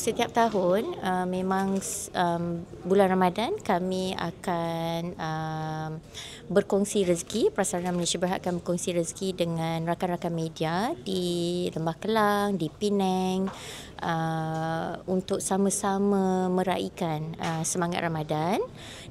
Setiap tahun memang bulan Ramadan kami akan berkongsi rezeki. Prasarana Malaysia Berhad akan berkongsi rezeki dengan rakan-rakan media di Lembah Kelang, di Penang, untuk sama-sama meraihkan semangat Ramadan,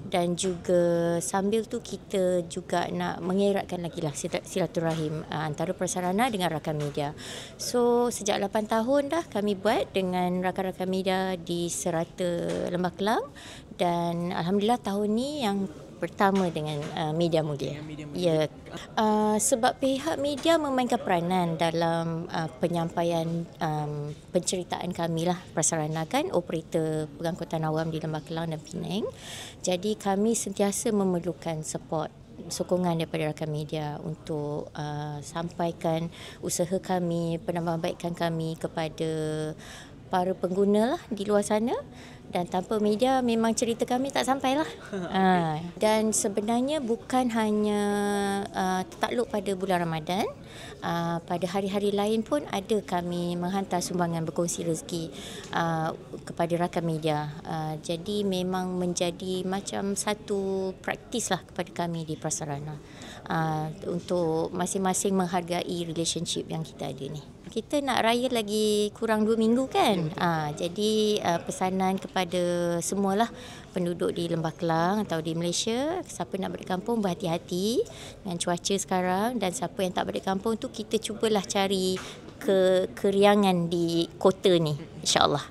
dan juga sambil tu kita juga nak mengeratkan lagi lah silaturahim antara prasarana dengan rakan media. So sejak 8 tahun dah kami buat dengan rakan-rakan media di Serata Lembah Kelang, dan alhamdulillah tahun ni yang pertama dengan Media Mulia. Ya, sebab pihak media memainkan peranan dalam penyampaian penceritaan kami lah. Prasarana kan operator pengangkutan awam di Lembah Kelang dan Penang. Jadi kami sentiasa memerlukan sokongan daripada rakan media untuk sampaikan usaha kami, penambahbaikan kami kepada para pengguna lah di luar sana. Dan tanpa media memang cerita kami tak sampailah. Dan sebenarnya bukan hanya tertakluk pada bulan Ramadan, pada hari-hari lain pun ada kami menghantar sumbangan berkongsi rezeki kepada rakan media. Jadi memang menjadi macam satu praktis lah kepada kami di prasarana, untuk masing-masing menghargai relationship yang kita ada ni. Kita nak raya lagi kurang 2 minggu kan. Jadi pesanan kepada semualah penduduk di Lembah Kelang atau di Malaysia, siapa nak balik kampung berhati-hati dengan cuaca sekarang, dan siapa yang tak balik kampung tu kita cubalah cari keriangan di kota ni, insya-Allah.